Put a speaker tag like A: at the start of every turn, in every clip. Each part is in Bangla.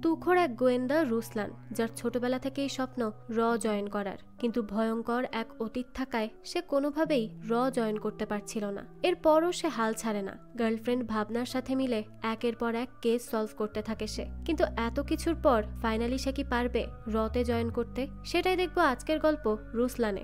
A: তুখোড় এক গোয়েন্দা রুসলান, যার ছোটবেলা থেকেই স্বপ্ন জয়েন করার, কিন্তু ভয়ঙ্কর এক অতীত থাকায় সে কোনোভাবেই জয়েন করতে পারছিল না। এরপরও সে হাল ছাড়ে না। গার্লফ্রেন্ড ভাবনার সাথে মিলে একের পর এক কেস সলভ করতে থাকে সে। কিন্তু এত কিছুর পর ফাইনালি সে কি পারবে তে জয়েন করতে? সেটাই দেখবো আজকের গল্প রুসলানে।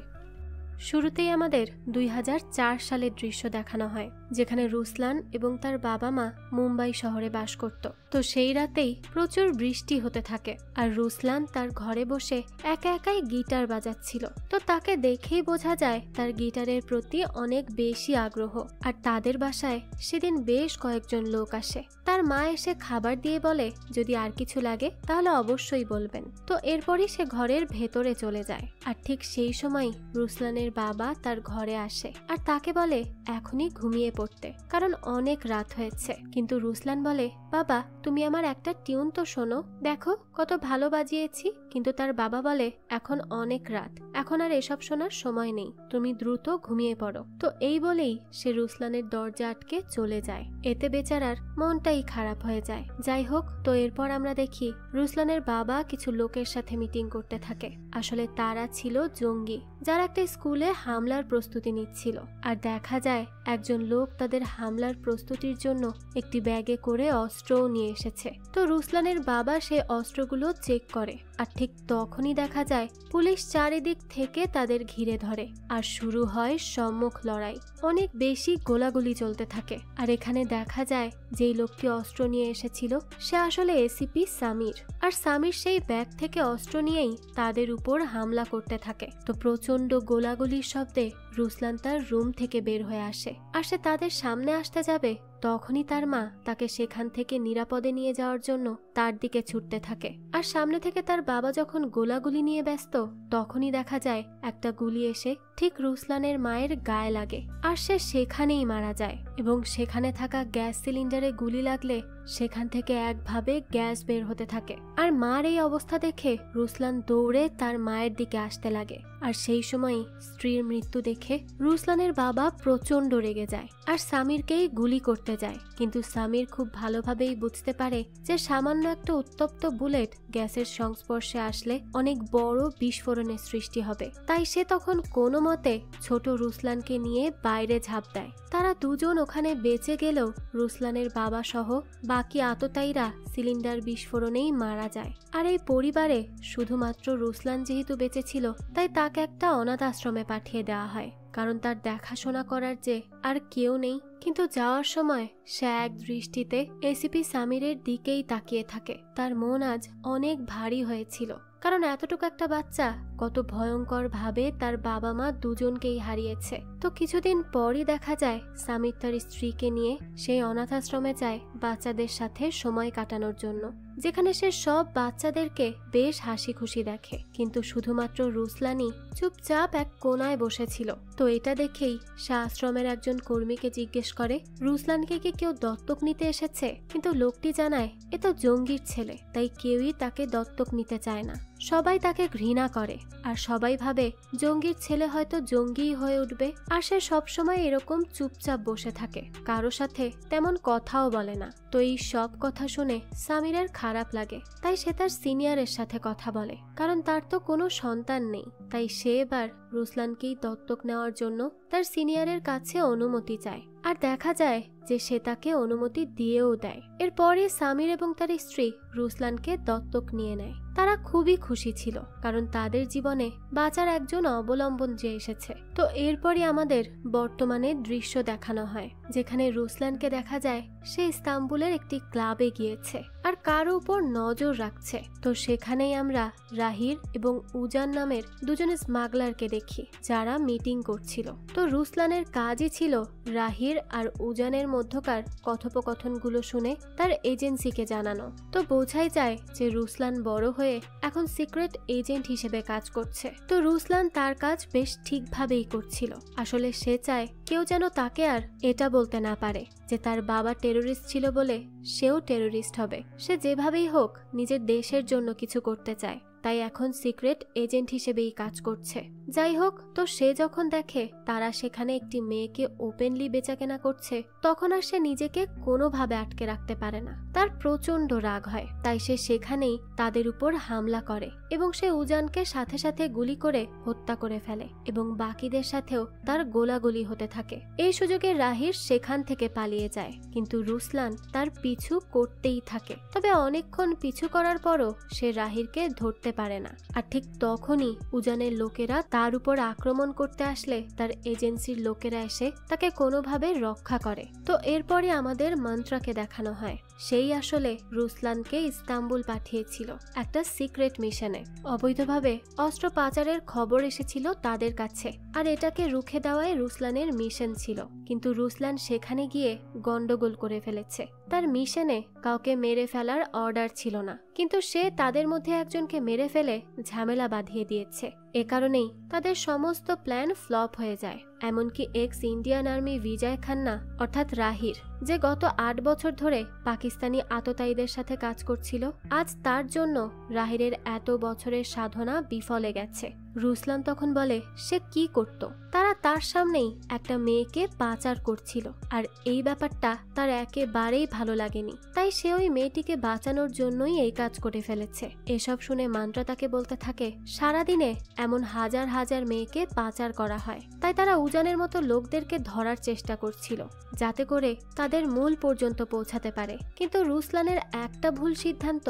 A: শুরুতেই আমাদের 2004 সালের দৃশ্য দেখানো হয়, যেখানে রুসলান এবং তার বাবা মা মুম্বাই শহরে বাস করত। তো সেই রাতেই প্রচুর বৃষ্টি হতে থাকে, আর রুসলান তার ঘরে বসে একা একাই গিটার বাজাচ্ছিল। তো তাকে দেখেই বোঝা যায় তার গিটারের প্রতি অনেক বেশি আগ্রহ। আর তাদের বাসায় সেদিন বেশ কয়েকজন লোক আসে। তার মা এসে খাবার দিয়ে বলে যদি আর কিছু লাগে তাহলে অবশ্যই বলবেন। তো এরপরই সে ঘরের ভেতরে চলে যায়। আর ঠিক সেই সময় রুসলানের বাবা তার ঘরে আসে আর তাকে বলে এখনই ঘুমিয়ে পড়তে, কারণ অনেক রাত হয়েছে। কিন্তু রুসলান বলে, বাবা তুমি আমার একটা টিউন তো শোনো, দেখো কত ভালো বাজিয়েছি। কিন্তু তার বাবা বলে এখন অনেক রাত, এখন আর এসব শোনার সময় নেই, তুমি দ্রুত ঘুমিয়ে পড়ো। তো এই বলেই সে রুসলানের দরজা আটকে চলে যায়। এতে বেচারার মনটাই খারাপ হয়ে যায়। যাই হোক, তো এরপর আমরা দেখি রুসলানের বাবা কিছু লোকের সাথে মিটিং করতে থাকে। আসলে তারা ছিল জঙ্গি, যারা একটা স্কুলে হামলার প্রস্তুতি নিচ্ছিল। আর দেখা যায় একজন লোক তাদের হামলার প্রস্তুতির জন্য একটি ব্যাগে করে অস্ত্রও নিয়ে এসেছে। তো রুসলানের বাবা সে অস্ত্রগুলো চেক করে, আর ঠিক তখনই দেখা যায় পুলিশ চারিদিক থেকে তাদের ঘিরে ধরে আর শুরু হয় সম্মুখ লড়াই। অনেক বেশি গোলাগুলি চলতে থাকে। আর এখানে দেখা যায় যেই লোকটি অস্ত্র নিয়ে এসেছিল সে আসলে এসিপি সামির। আর সামির সেই ব্যাগ থেকে অস্ত্র নিয়েই তাদের উপর হামলা করতে থাকে। তো প্রচন্ড গোলাগুলির শব্দে রুসলান তার রুম থেকে বের হয়ে আসে। আর সে তাদের সামনে আসতে যাবে, তখনই তার মা তাকে সেখান থেকে নিরাপদে নিয়ে যাওয়ার জন্য তার দিকে ছুটতে থাকে। আর সামনে থেকে তার বাবা যখন গোলাগুলি নিয়ে ব্যস্ত, তখনই দেখা যায় একটা গুলি এসে ঠিক রুসলানের মায়ের গায়ে লাগে। আর সে সেখানেই মারা যায়। এবং সেখানে থাকা গ্যাস সিলিন্ডারে গুলি লাগলে সেখান থেকে একভাবে গ্যাস বের হতে থাকে। আর মার এই অবস্থা দেখে রুসলান দৌড়ে তার মায়ের দিকে আসতে লাগে। আর সেই সময় স্ত্রীর মৃত্যু দেখে রুসলানের বাবা প্রচন্ড রেগে যায় আর সামিরকেই গুলি করতে যায়। কিন্তু সামির খুব ভালোভাবেই বুঝতে পারে যে সামান্য একটা উত্তপ্ত বুলেট গ্যাসের সংস্পর্শে আসলে অনেক বড় বিস্ফোরণের সৃষ্টি হবে। তাই সে তখন কোনো মতে ছোট রুসলানকে নিয়ে বাইরে ঝাঁপ দেয়। তারা দুজন ওখানে বেঁচে গেলেও রুসলানের বাবা সহ বাকি আততায়ীরা সিলিন্ডার বিস্ফোরণেই মারা যায়। আর এই পরিবারে শুধুমাত্র রুসলান যেহেতু বেঁচে ছিল, তাই তাকে একটা অনাথ আশ্রমে পাঠিয়ে দেওয়া হয়, কারণ তার দেখাশোনা করার যে আর কেউ নেই। কিন্তু যাওয়ার সময় সে এক দৃষ্টিতে এসিপি সামিরের দিকেই তাকিয়ে থাকে। তার মন আজ অনেক ভারী হয়েছিল, কারণ এতটুকু একটা বাচ্চা কত ভয়ঙ্কর ভাবে তার বাবা মা দুজনকেই হারিয়েছে। তো কিছুদিন পরই দেখা যায় সামির তার স্ত্রীকে নিয়ে সেই অনাথ আশ্রমে যায় বাচ্চাদের সাথে সময় কাটানোর জন্য, যেখানে সে সব বাচ্চাদেরকে বেশ হাসি খুশি দেখে। কিন্তু শুধুমাত্র রুসলানই চুপচাপ এক কোনায় বসেছিল। তো এটা দেখেই সে আশ্রমের একজন কর্মীকে জিজ্ঞেস করে রুসলানকে কি কেউ দত্তক নিতে এসেছে। কিন্তু লোকটি জানায় এ তো জঙ্গির ছেলে, তাই কেউই তাকে দত্তক নিতে চায় না। সবাই তাকে ঘৃণা করে আর সবাই ভাবে জঙ্গির ছেলে হয়তো জঙ্গিই হয়ে উঠবে। আর সে সবসময় এরকম চুপচাপ বসে থাকে, কারো সাথে তেমন কথাও বলে না। তো এই সব কথা শুনে সামিরের খারাপ লাগে, তাই সে তার সিনিয়রের সাথে কথা বলে, কারণ তার তো কোনো সন্তান নেই। তাই সে এবার রুসলানকেই দত্তক নেওয়ার জন্য তার সিনিয়রের কাছে অনুমতি চায়। আর দেখা যায় যে সে তাকে অনুমতি দিয়েও দেয়। এরপরে সামির এবং তার স্ত্রী রুসলানকে দত্তক নিয়ে নেয়। তারা খুবই খুশি ছিল, কারণ তাদের জীবনে বাঁচার একজন অবলম্বন যে এসেছে। তো এরপরই আমাদের বর্তমানে দৃশ্য দেখানো হয়, যেখানে রুসলানকে দেখা যায় সে ইস্তাম্বুলের একটি ক্লাবে গিয়েছে আর কারো উপর নজর রাখছে। তো সেখানেই আমরা রাহির এবং উজান নামের দুজন স্মাগলারকে দেখি, যারা মিটিং করছিল। তো রুসলানের কাজই ছিল রাহির আর উজানের মধ্যকার কথোপকথনগুলো শুনে তার এজেন্সিকে জানানো। তো বোঝাই যায় যে রুসলান বড় হয়ে এখন সিক্রেট এজেন্ট হিসেবে কাজ করছে। তো রুসলান তার কাজ বেশ ঠিকভাবেই করছিল। আসলে সে চায় কেউ যেন তাকে আর এটা বলতে না পারে যে তার বাবা টেরোরিস্ট ছিল বলে সেও টেরোরিস্ট হবে। সে যেভাবেই হোক নিজের দেশের জন্য কিছু করতে চায়, তাই এখন সিক্রেট এজেন্ট হিসেবেই কাজ করছে। যাই হোক, তো সে যখন দেখে তারা সেখানে একটি মেয়েকে ওপেনলি বেচাকেনা করছে, তখন আর সে নিজেকে কোনোভাবে আটকে রাখতে পারে না। তার প্রচন্ড রাগ হয়, তাই সে সেখানেই তাদের উপর হামলা করে এবং সে উজানকে সাথে সাথে গুলি করে হত্যা করে ফেলে এবং বাকিদের সাথেও তার গোলাগুলি হতে থাকে। এই সুযোগে রাহির সেখান থেকে পালিয়ে যায়, কিন্তু রুসলান তার পিছু করতেই থাকে। তবে অনেকক্ষণ পিছু করার পরও সে রাহিরকে ধরতে পারে না। আর ঠিক তখনই উজানের লোকেরা তার উপর আক্রমণ করতে আসলে তার এজেন্সির লোকেরা এসে তাকে কোনোভাবে রক্ষা করে। তো এরপরে আমাদের মন্ত্রাকে দেখানো হয়। সেই আসলে রুসলানকে ইস্তাম্বুল পাঠিয়েছিল একটা সিক্রেট মিশনে। অবৈধভাবে অস্ত্র পাচারের খবর এসেছিল তাদের কাছে, আর এটাকে রুখে দেওয়াই রুসলানের মিশন ছিল। কিন্তু রুসলান সেখানে গিয়ে গন্ডগোল করে ফেলেছে। তার মিশনে কাউকে মেরে ফেলার অর্ডার ছিল না, কিন্তু সে তাদের মধ্যে একজনকে মেরে ফেলে ঝামেলা বাঁধিয়ে দিয়েছে। এ কারণেই তাদের সমস্ত প্ল্যান ফ্লপ হয়ে যায়। এমনকি এক্স ইন্ডিয়ান আর্মি বিজয় খান্না অর্থাৎ রাহির, যে গত 8 বছর ধরে পাকিস্তানি আততায়ীদের সাথে কাজ করছিল, আজ তার জন্য রাহিরের এত বছরের সাধনা বিফলে গেছে। রুসলান তখন বলে সে কি করত। তারা তার সামনেই একটা মেয়েকে পাচার করছিল, আর এই ব্যাপারটা তার একেবারেই ভালো লাগেনি। তাই সে ওই মেয়েটিকে বাঁচানোর জন্যই এই কাজ করে ফেলেছে। এসব শুনে মান্ত্রা তাকে বলতে থাকে সারাদিনে এমন হাজার হাজার মেয়েকে পাচার করা হয়, তাই তারা উজানের মতো লোকদেরকে ধরার চেষ্টা করছিল যাতে করে তাদের মূল পর্যন্ত পৌঁছাতে পারে। কিন্তু রুসলানের একটা ভুল সিদ্ধান্ত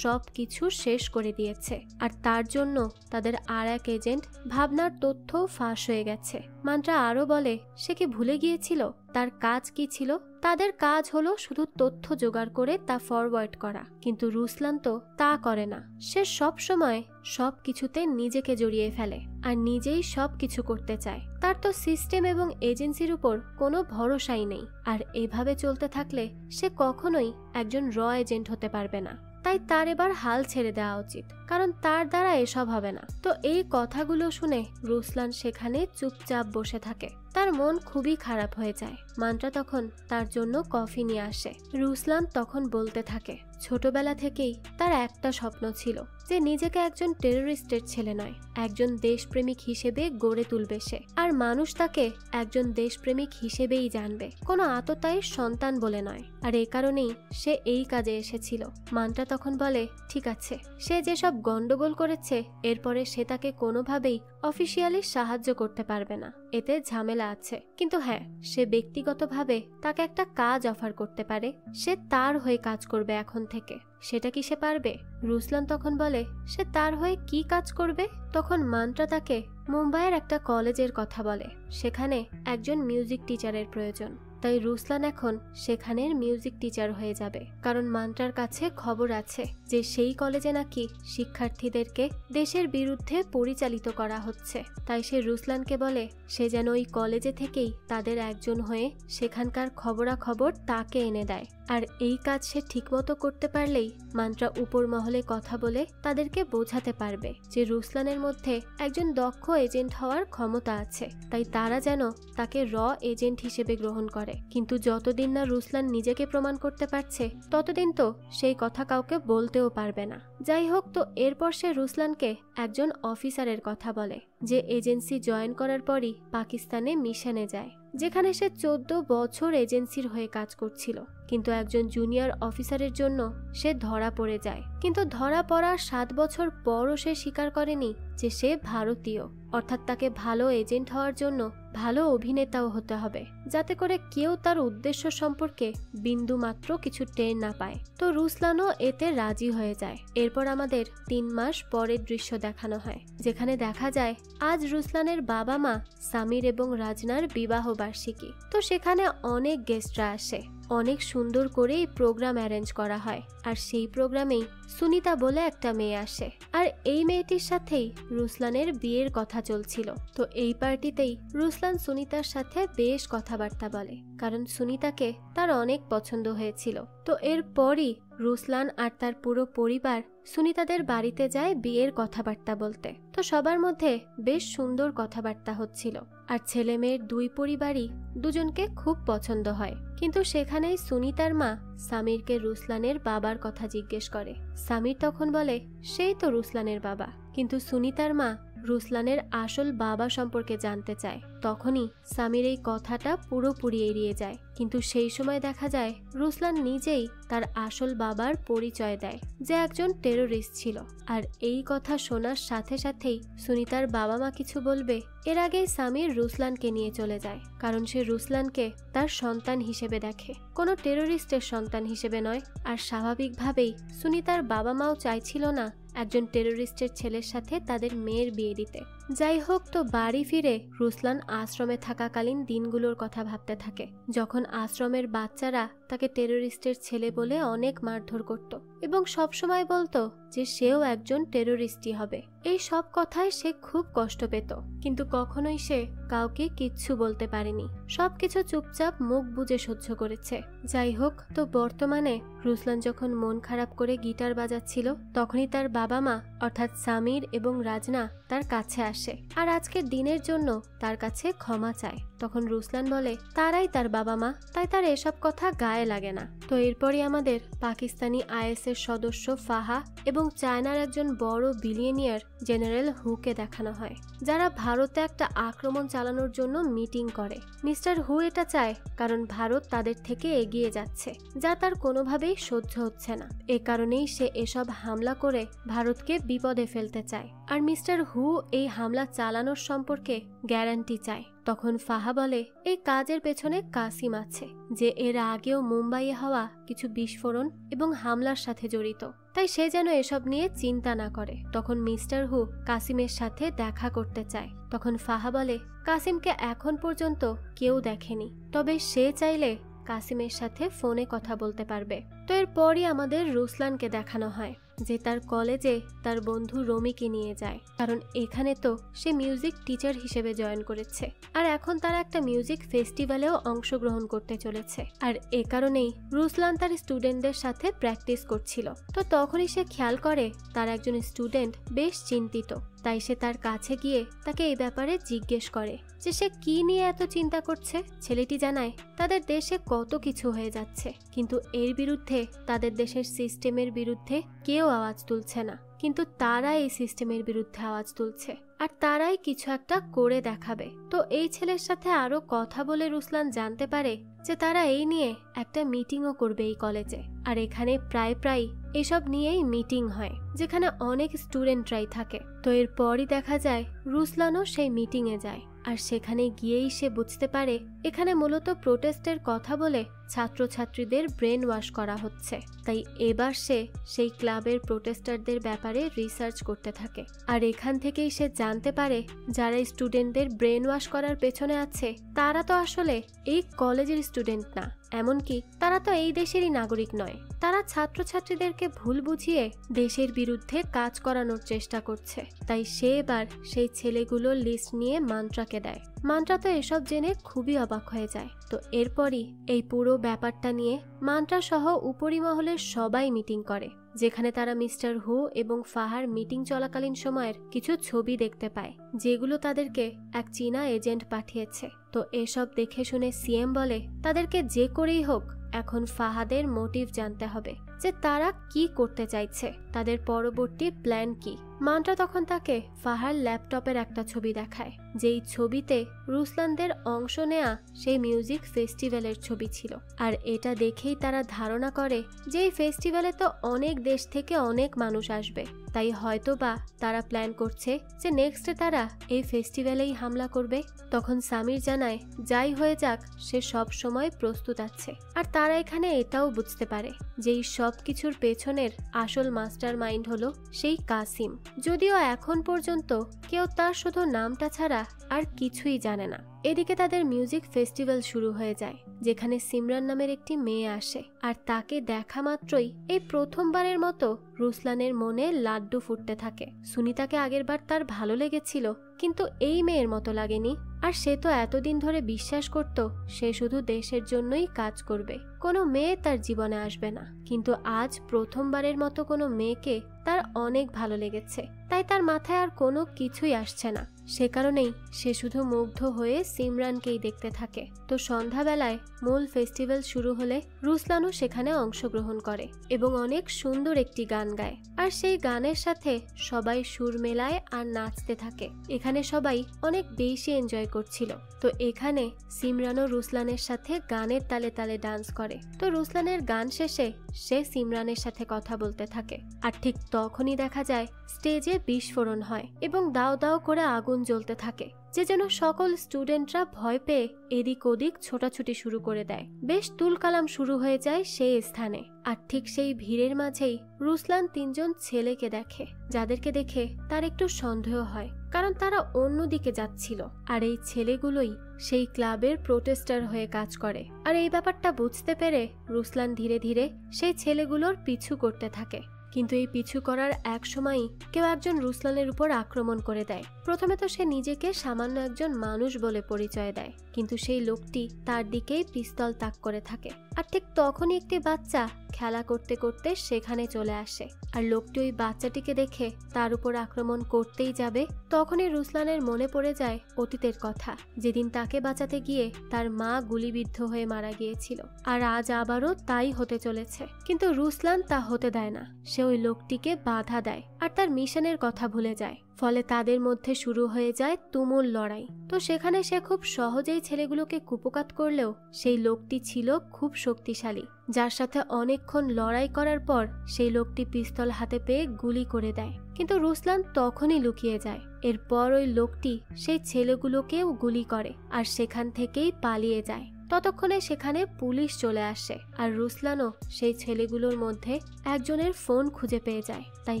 A: সবকিছু শেষ করে দিয়েছে, আর তার জন্য তাদের আর এক এজেন্ট ভাবনার তথ্য ফাঁস হয়ে গেছে। মান্ত্রা আরো বলে সে কি ভুলে গিয়েছিল তার কাজ কি ছিল। তাদের কাজ হলো শুধু তথ্য জোগাড় করে তা ফরওয়ার্ড করা, কিন্তু রুসলান তো তা করে না। সে সব সময় সবকিছুতে নিজেকে জড়িয়ে ফেলে আর নিজেই সবকিছু করতে চায়। তার তো সিস্টেম এবং এজেন্সির উপর কোনো ভরসাই নেই, আর এভাবে চলতে থাকলে সে কখনোই একজন র এজেন্ট হতে পারবে না। তাই তার এবার হাল ছেড়ে দেওয়া উচিত, কারণ তার দ্বারা এসব হবে না। তো এই কথাগুলো শুনে রুসলান সেখানে চুপচাপ বসে থাকে। তার মন খুবই খারাপ হয়ে যায়। মান্ত্রা তখন তার জন্য কফি নিয়ে আসে। রুসলান তখন বলতে থাকে ছোটবেলা থেকেই তার একটা স্বপ্ন ছিল যে নিজেকে একজন টেররিস্টের ছেলে নয়, একজন দেশপ্রেমিক হিসেবে গড়ে তুলবে সে, আর মানুষ তাকে একজন দেশপ্রেমিক হিসেবেই জানবে, কোনো আততায়ীর সন্তান বলে নয়। আর এই কারণেই সে এই কাজে এসেছিল। মান্ত্রা তখন বলে ঠিক আছে, সে যেসব গন্ডগোল করেছে এরপরে সে তাকে কোনোভাবেই অফিসিয়ালি সাহায্য করতে পারবে না, এতে ঝামেলা আছে। কিন্তু হ্যাঁ, সে ব্যক্তিগতভাবে তাকে একটা কাজ অফার করতে পারে। সে তার হয়ে কাজ করবে এখন থেকে। সেটা কি সে পারবে? রুসলান তখন বলে সে তার হয়ে কি কাজ করবে। তখন মান্ত্রা তাকে মুম্বাইয়ের একটা কলেজের কথা বলে, সেখানে একজন মিউজিক টিচারের প্রয়োজন। তাই রুসলান এখন সেখানের মিউজিক টিচার হয়ে যাবে, কারণ মান্ত্রার কাছে খবর আছে যে সেই কলেজে নাকি শিক্ষার্থীদেরকে দেশের বিরুদ্ধে পরিচালিত করা হচ্ছে। তাই সে রুসলানকে বলে সে যেন ওই কলেজে থেকেই তাদের একজন হয়ে সেখানকার খবরাখবর তাকে এনে দেয়। আর এই কাজ সে ঠিকমতো করতে পারলেই মান্ত্রা উপর মহলে কথা বলে তাদেরকে বোঝাতে পারবে যে রুসলানের মধ্যে একজন দক্ষ এজেন্ট হওয়ার ক্ষমতা আছে, তাই তারা যেন তাকে র এজেন্ট হিসেবে গ্রহণ করে। কিন্তু যতদিন না রুসলান নিজেকে প্রমাণ করতে পারছে ততদিন তো সেই কথা কাউকে বলতেও পারবে না। যাই হোক, তো এরপর সে রুসলানকে একজন অফিসারের কথা বলে যে এজেন্সি জয়েন করার পরই পাকিস্তানে মিশনে যায়, যেখানে সে 14 বছর এজেন্সির হয়ে কাজ করছিল। কিন্তু একজন জুনিয়র অফিসারের জন্য সে ধরা পড়ে যায়। কিন্তু ধরা পড়ার 7 বছর পরও সে স্বীকার করেনি যে সে ভারতীয়, অর্থাৎ তাকে ভালো এজেন্ট হওয়ার জন্য ভালো অভিনেতাও হতে হবে, যাতে করে কেউ তার উদ্দেশ্য সম্পর্কে বিন্দু মাত্র কিছু টের না পায়। তো রুসলানও এতে রাজি হয়ে যায়। এরপর আমাদের 3 মাস পরের দৃশ্য দেখানো হয়, যেখানে দেখা যায় আজ রুসলানের বাবা মা সামির এবং রাজনার বিবাহ বার্ষিকী। তো সেখানে অনেক গেস্টরা আসে, অনেক সুন্দর করে এই প্রোগ্রাম অ্যারেঞ্জ করা হয়। আর সেই প্রোগ্রামেই সুনিতা বলে একটা মেয়ে আসে, আর এই মেয়েটির সাথেই রুসলানের বিয়ের কথা চলছিল। তো এই পার্টিতেই রুসলান সুনিতার সাথে বেশ কথাবার্তা বলে, কারণ সুনিতাকে তার অনেক পছন্দ হয়েছিল। তো এরপরই রুসলান আর তার পুরো পরিবার সুনিতাদের বাড়িতে যায় বিয়ের কথাবার্তা বলতে। তো সবার মধ্যে বেশ সুন্দর কথাবার্তা হচ্ছিল, আর ছেলে মেয়ের দুই পরিবারই দুজনকে খুব পছন্দ হয়। কিন্তু সেখানেই সুনিতার মা সামিরকে রুসলানের বাবার কথা জিজ্ঞেস করে। সামির তখন বলে সেই তো রুসলানের বাবা, কিন্তু সুনিতার মা রুসলানের আসল বাবা সম্পর্কে জানতে চায়। তখনই সামির এই কথাটা পুরোপুরি এড়িয়ে যায়, কিন্তু সেই সময় দেখা যায় রুসলান নিজেই তার আসল বাবার পরিচয় দেয়, যে একজন টেরোরিস্ট ছিল। আর এই কথা শোনার সাথে সাথেই সুনিতার বাবা মা কিছু বলবে এর আগেই সামির রুসলানকে নিয়ে চলে যায়, কারণ সে রুসলানকে তার সন্তান হিসেবে দেখে, কোনো টেরোরিস্টের সন্তান হিসেবে নয়। আর স্বাভাবিকভাবেই সুনিতার বাবা মাও চাইছিল না একজন টেরোরিস্টের ছেলের সাথে তাদের মেয়ের বিয়ে দিতে। যাই হোক, তো বাড়ি ফিরে রুসলান আশ্রমে থাকাকালীন দিনগুলোর কথা ভাবতে থাকে, যখন আশ্রমের বাচ্চারা তাকে টেরোরিস্টের ছেলে বলে অনেক মারধর করত এবং সবসময় বলতো যে সেও একজন টেরোরিস্টই হবে। এই সব কথায় সে খুব কষ্ট পেত, কিন্তু কখনোই সে কাউকে কিচ্ছু বলতে পারেনি, সবকিছু চুপচাপ মুখ বুজে সহ্য করেছে। যাই হোক, তো বর্তমানে রুসলান যখন মন খারাপ করে গিটার বাজাচ্ছিল, তখনই তার বাবা মা অর্থাৎ সামির এবং রাজনা তার কাছে আসে আর আজকের দিনের জন্য তার কাছে ক্ষমা চায়। তখন রুসলান বলে তারাই তার বাবা মা, তাই তার এসব কথা গায়ে লাগে না। তো এরপরই আমাদের পাকিস্তানি আইএসএর সদস্য ফাহা এবং চায়নার একজন বড় বিলিয়নিয়ার জেনারেল হুকে দেখানো হয়, যারা ভারতে একটা আক্রমণ চালানোর জন্য মিটিং করে। মিস্টার হু এটা চায় কারণ ভারত তাদের থেকে এগিয়ে যাচ্ছে, যা তার কোনোভাবেই সহ্য হচ্ছে না। এ কারণেই সে এসব হামলা করে ভারতকে বিপদে ফেলতে চায়, আর মিস্টার হু এই হামলা চালানোর সম্পর্কে গ্যারান্টি চায়। তখন ফাহা বলে এই কাজের পেছনে কাসিম আছে, যে এর আগেও মুম্বাইয়ে হওয়া কিছু বিস্ফোরণ এবং হামলার সাথে জড়িত, তাই সে যেন এসব নিয়ে চিন্তা না করে। তখন মিস্টার হু কাসিমের সাথে দেখা করতে চায়। তখন ফাহা বলে কাসিমকে এখন পর্যন্ত কেউ দেখেনি, তবে সে চাইলে কাসিমের সাথে ফোনে কথা বলতে পারবে। তো এরপরই আমাদের রুসলানকে দেখানো হয় যে তার কলেজে তার বন্ধু রমিকে নিয়ে যায়, কারণ এখানে তো সে মিউজিক টিচার হিসেবে জয়েন করেছে, আর এখন তারা একটা মিউজিক ফেস্টিভ্যালেও অংশগ্রহণ করতে চলেছে। আর এ কারণেই রুসলান তার স্টুডেন্টদের সাথে প্র্যাকটিস করছিল। তো তখনই সে খেয়াল করে তার একজন স্টুডেন্ট বেশ চিন্তিত, তাই সে তার কাছে গিয়ে তাকে এই ব্যাপারে জিজ্ঞেস করে যে সে কি নিয়ে এত চিন্তা করছে। ছেলেটি জানায় তাদের দেশে কত কিছু হয়ে যাচ্ছে, কিন্তু এর বিরুদ্ধে তাদের দেশের সিস্টেমের বিরুদ্ধে কেউ আওয়াজ তুলছে না, কিন্তু তারা এই সিস্টেমের বিরুদ্ধে আওয়াজ তুলছে আর তারাই কিছু একটা করে দেখাবে। তো এই ছেলের সাথে আরো কথা বলে রুসলান জানতে পারে যে তারা এই নিয়ে একটা মিটিংও করবে এই কলেজে, আর এখানে প্রায় এসব নিয়েই মিটিং হয়, যেখানে অনেক স্টুডেন্টরাই থাকে। তো এরপরই দেখা যায় রুসলানও সেই মিটিংয়ে যায়, আর সেখানে গিয়েই সে বুঝতে পারে এখানে মূলত প্রোটেস্টের কথা বলে ছাত্রছাত্রীদের ব্রেন ওয়াশ করা হচ্ছে। তাই এবার সে সেই ক্লাবের প্রোটেস্টারদের ব্যাপারে রিসার্চ করতে থাকে, আর এখান থেকেই সে জানতে পারে যারা স্টুডেন্টদের ব্রেন ওয়াশ করার পেছনে আছে তারা তো আসলে এই কলেজের স্টুডেন্ট না, এমনকি তারা তো এই দেশেরই নাগরিক নয়। তারা ছাত্রছাত্রীদেরকে ভুল বুঝিয়ে দেশের বিরুদ্ধে কাজ করানোর চেষ্টা করছে। তাই সে এবার সেই ছেলেগুলোর লিস্ট নিয়ে মান্ত্রাকে দেয়। মান্ত্রা তো এসব জেনে খুবই অবাক হয়ে যায়। তো এরপরই এই পুরো ব্যাপারটা নিয়ে মান্ত্রা সহ উপরিমহলের সবাই মিটিং করে, যেখানে তারা মিস্টার হু এবং ফাহার মিটিং চলাকালীন সময়ের কিছু ছবি দেখতে পায়, যেগুলো তাদেরকে এক চীনা এজেন্ট পাঠিয়েছে। তো এসব দেখে শুনে সিএম বলে তাদেরকে যে করেই হোক এখন ফাহাদের মোটিভ জানতে হবে, যে তারা কি করতে চাইছে, তাদের পরবর্তী প্ল্যান কি। মান্ত্রা তখন তাকে ফাহার ল্যাপটপের একটা ছবি দেখায়, যেই ছবিতে রুসলানদের অংশ নেয়া সেই মিউজিক ফেস্টিভ্যালের ছবি ছিল। আর এটা দেখেই তারা ধারণা করে যে এই ফেস্টিভ্যালে তো অনেক দেশ থেকে অনেক মানুষ আসবে, তাই হয়তোবা তারা প্ল্যান করছে যে নেক্সটে তারা এই ফেস্টিভ্যালেই হামলা করবে। তখন সামির জানায় যাই হয়ে যাক সে সব সময় প্রস্তুত আছে, আর তারা এখানে এটাও বুঝতে পারে যে এই সব কিছুর পেছনের আসল মাস্টার মাইন্ড হলো সেই কাসিম, যদিও এখন পর্যন্ত কেউ তার শুধু নামটা ছাড়া আর কিছুই জানে না। এদিকে তাদের মিউজিক ফেস্টিভ্যাল শুরু হয়ে যায়, যেখানে সিমরান নামের একটি মেয়ে আসে, আর তাকে দেখা মাত্রই এই প্রথমবারের মতো রুসলানের মনে লাড্ডু ফুটতে থাকে। সুনিতাকে আগেরবার তার ভালো লেগেছিল, কিন্তু এই মেয়ের মতো লাগেনি। আর সে তো এতদিন ধরে বিশ্বাস করত সে শুধু দেশের জন্যই কাজ করবে, কোনো মেয়ে তার জীবনে আসবে না। কিন্তু আজ প্রথমবারের মতো কোনো মেয়েকে তার অনেক ভালো লেগেছে, তাই তার মাথায় আর কোনো কিছুই আসছে না। সে কারণেই সে শুধু মুগ্ধ হয়ে সিমরানকেই দেখতে থাকে। তো সন্ধ্যাবেলায় মূল ফেস্টিভ্যাল শুরু হলে রুসলানও সেখানে অংশগ্রহণ করে এবং অনেক সুন্দর একটি গান গায়। আর সেই গানের সাথে সবাই সুর মেলায় আর নাচতে থাকে। এখানে সবাই অনেক বেশি এনজয় করছিল। তো এখানে সিমরানও রুসলানের সাথে গানের তালে তালে ডান্স করে। তো রুসলানের গান শেষে সে সিমরানের সাথে কথা বলতে থাকে। আর ঠিক তখনই দেখা যায় স্টেজে বিস্ফোরণ হয় এবং দাও দাও করে আগুন জ্বলতে থাকে, যে যেন সকল স্টুডেন্টরা ভয় পেয়ে এদিক ওদিক ছোটাছুটি শুরু করে দেয়। বেশ তুলকালাম শুরু হয়ে যায় সেই স্থানে। আর ঠিক সেই ভিড়ের মাঝেই রুসলান তিনজন ছেলেকে দেখে, যাদেরকে দেখে তার একটু সন্দেহ হয়, কারণ তারা অন্যদিকে যাচ্ছিল। আর এই ছেলেগুলোই সেই ক্লাবের প্রোটেস্টার হয়ে কাজ করে। আর এই ব্যাপারটা বুঝতে পেরে রুসলান ধীরে ধীরে সেই ছেলেগুলোর পিছু করতে থাকে। কিন্তু এই পিছু করার এক সময়ই কেউ একজন রুসলানের উপর আক্রমণ করে দেয়। প্রথমে তো সে নিজেকে সামান্য একজন মানুষ বলে পরিচয় দেয়, কিন্তু সেই লোকটি তার দিকেই পিস্তল তাক করে থাকে। আর ঠিক তখনই একটি বাচ্চা খেলা করতে করতে সেখানে চলে আসে। আর লোকটি ওই বাচ্চাটিকে দেখে তার উপর আক্রমণ করতেই যাবে। তখনই রুসলানের মনে পড়ে যায় অতীতের কথা, যেদিন তাকে বাঁচাতে গিয়ে তার মা গুলিবিদ্ধ হয়ে মারা গিয়েছিল। আর আজ আবারও তাই হতে চলেছে। কিন্তু রুসলান তা হতে দেয় না। সে ওই লোকটিকে বাধা দেয় আর তার মিশনের কথা ভুলে যায়। ফলে তাদের মধ্যে শুরু হয়ে যায় তুমুল লড়াই। তো সেখানে সে খুব সহজেই ছেলেগুলোকে কুপোকাত করলেও সেই লোকটি ছিল খুব শক্তিশালী, যার সাথে অনেকক্ষণ লড়াই করার পর সেই লোকটি পিস্তল হাতে পেয়ে গুলি করে দেয়। কিন্তু রুসলান তখনই লুকিয়ে যায়। এরপর ওই লোকটি সেই ছেলেগুলোকেও গুলি করে আর সেখান থেকেই পালিয়ে যায়। ততক্ষণে সেখানে পুলিশ চলে আসে আর রুসলানও সেই ছেলেগুলোর মধ্যে একজনের ফোন খুঁজে পেয়ে যায়। তাই